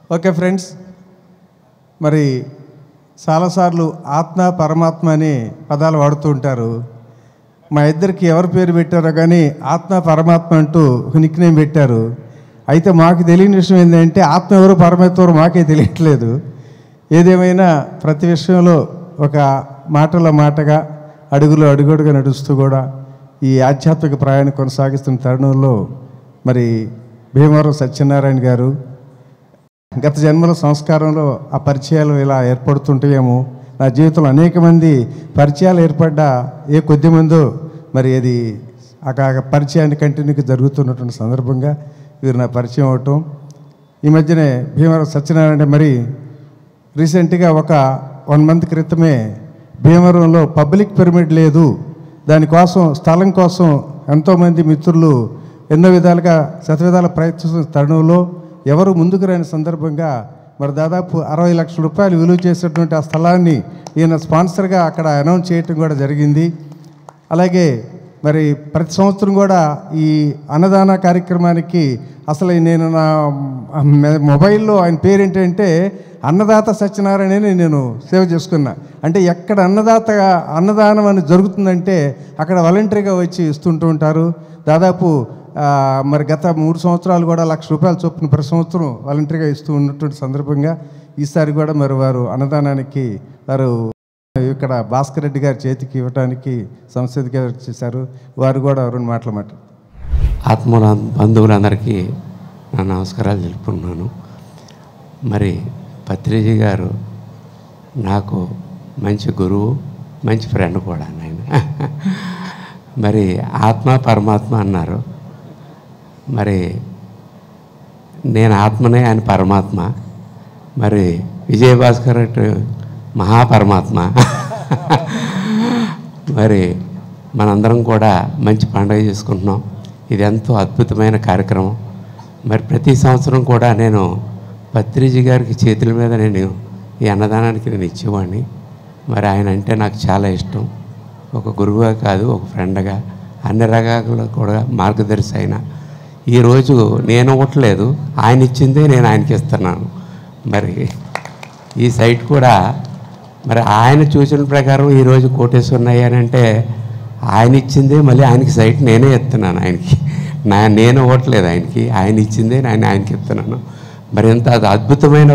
Okay friends, మరి చాలాసార్లు ఆత్మ పరమాత్మ అనే పదాలు వాడుతూ ఉంటారు. మా ఇద్దరికి ఎవరు పేరు పెట్టారో కానీ ఆత్మ పరమాత్మ అంటూ నిక్ నేమ్ పెట్టారు. అయితే మాకు తెలియని విషయం ఏంటంటే ఆత్మ ఎవరు పరమాత్మ ఎవరు మాకే తెలియట్లేదు. ఏదేమైనా ప్రతి విషయంలో ఒక మాటలో మాటగా అడుగులో అడుగుడుగా నడుస్తూ కూడా ఈ ఆధ్యాత్మిక ప్రయాణం కొనసాగిస్తున్న తరుణంలో మరి భీమవరం సత్యనారాయణ గారు గత జన్మల సంస్కారంలో ఆ పరిచయాలు ఇలా ఏర్పడుతుంటాయేమో. నా జీవితంలో అనేక మంది పరిచయాలు ఏర్పడ్డా ఏ కొద్ది మందో మరి అది ఆ పరిచయాన్ని కంటిన్యూగా జరుగుతున్నటువంటి సందర్భంగా వీరు నా పరిచయం అవటం. ఈ మధ్యనే భీమవరం సత్యనారాయణ మరి రీసెంట్గా ఒక 1 month క్రితమే భీమవరంలో పబ్లిక్ పిరమిడ్ లేదు, దానికోసం స్థలం కోసం ఎంతోమంది మిత్రులు ఎన్నో విధాలుగా శతవిధాల ప్రయత్నిస్తున్న తరుణంలో ఎవరు ముందుకు రాని సందర్భంగా మరి దాదాపు 60 లక్షల రూపాయలు విలువ చేసేటువంటి ఆ స్థలాన్ని ఈయన స్పాన్సర్గా అక్కడ అనౌన్స్ చేయటం కూడా జరిగింది. అలాగే మరి ప్రతి సంవత్సరం కూడా ఈ అన్నదాన కార్యక్రమానికి అసలు నేను నా మొబైల్లో ఆయన పేరేంటంటే అన్నదాత సత్యనారాయణ నేను సేవ్ చేసుకున్నా. అంటే ఎక్కడ అన్నదానం అని జరుగుతుందంటే అక్కడ వాలంటరీగా వచ్చి ఇస్తుంటూ ఉంటారు. దాదాపు మరి గత 3 సంవత్సరాలు కూడా 1 లక్ష రూపాయల చొప్పున ప్రతి సంవత్సరం వాలంటరీగా ఇస్తూ ఉన్నటువంటి సందర్భంగా ఈసారి కూడా మరి వారు అన్నదానానికి వారు ఇక్కడ భాస్కర్ రెడ్డి గారి చేతికి ఇవ్వడానికి సంస్థగా చేశారు. వారు కూడా 2 మాటలు మాట. ఆత్మల బంధువులందరికీ నా నమస్కారాలు తెలుపుకున్నాను. మరి పత్రిజీ గారు నాకు మంచి గురువు, మంచి ఫ్రెండ్ కూడా. ఆయన మరి ఆత్మ పరమాత్మ అన్నారు. మరి నేను ఆత్మనే, ఆయన పరమాత్మ. మరి విజయభాస్కర్ మహాపరమాత్మ. మరి మనందరం కూడా మంచి పండుగ చేసుకుంటున్నాం. ఇది ఎంతో అద్భుతమైన కార్యక్రమం. మరి ప్రతి సంవత్సరం కూడా నేను పత్రిజీ గారికి చేతుల మీద నేను ఈ అన్నదానానికి నేను ఇచ్చేవాడిని. మరి ఆయన అంటే నాకు చాలా ఇష్టం. ఒక గురువుగా కాదు, ఒక ఫ్రెండ్గా, అన్ని రకాల కూడా మార్గదర్శి అయిన. ఈరోజు నేను ఇవ్వట్లేదు, ఆయన ఇచ్చిందే నేను ఆయనకి ఇస్తున్నాను. మరి ఈ సైట్ కూడా మరి ఆయన చూసిన ప్రకారం ఈరోజు కోటేశ్వరయ్య అని అంటే ఆయన ఇచ్చిందే మళ్ళీ ఆయనకి సైట్ నేనే ఇస్తున్నాను. ఆయనకి నేను ఇవ్వట్లేదు ఆయనకి, ఆయన ఇచ్చిందే నేను ఆయనకి ఇస్తున్నాను. మరి ఎంత అద్భుతమైన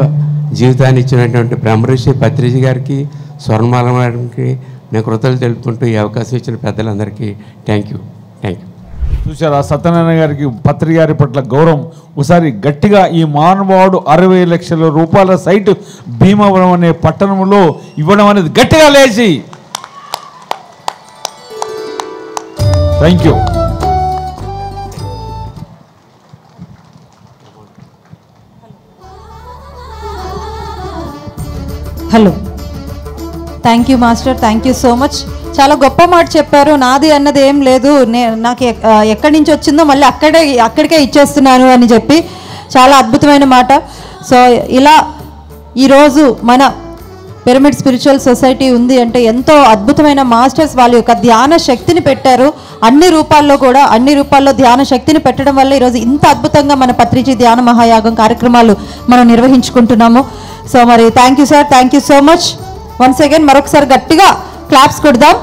జీవితాన్ని ఇచ్చినటువంటి బ్రహ్మర్షి పత్రిజీ గారికి, స్వర్ణమాల గారికి నేను కృతజ్ఞతలు తెలుపుకుంటూ ఈ అవకాశం ఇచ్చిన పెద్దలందరికీ థ్యాంక్ యూ. చూసారా సత్యనారాయణ గారికి పత్రి గారి పట్ల గౌరవం. ఒకసారి గట్టిగా ఈ మానవాడు 60 లక్షల రూపాయల సైటు భీమవరం అనే పట్టణంలో ఇవ్వడం అనేది గట్టిగా లేచి thank you. Hello, thank you master, thank you so much. చాలా గొప్ప మాట చెప్పారు. నాది అన్నది ఏం లేదు, నాకు ఎక్కడి నుంచి వచ్చిందో మళ్ళీ అక్కడికే ఇచ్చేస్తున్నాను అని చెప్పి చాలా అద్భుతమైన మాట. సో ఇలా ఈరోజు మన పిరమిడ్ స్పిరిచువల్ సొసైటీ ఉంది అంటే ఎంతో అద్భుతమైన మాస్టర్స్ వాళ్ళ యొక్క ధ్యాన శక్తిని పెట్టారు. అన్ని రూపాల్లో ధ్యాన శక్తిని పెట్టడం వల్ల ఈరోజు ఇంత అద్భుతంగా మన పత్రిజీ ధ్యాన మహాయాగం కార్యక్రమాలు మనం నిర్వహించుకుంటున్నాము. సో మరి thank you sir, thank you so much. Once again మరొకసారి గట్టిగా క్లాప్స్ కొడదాం.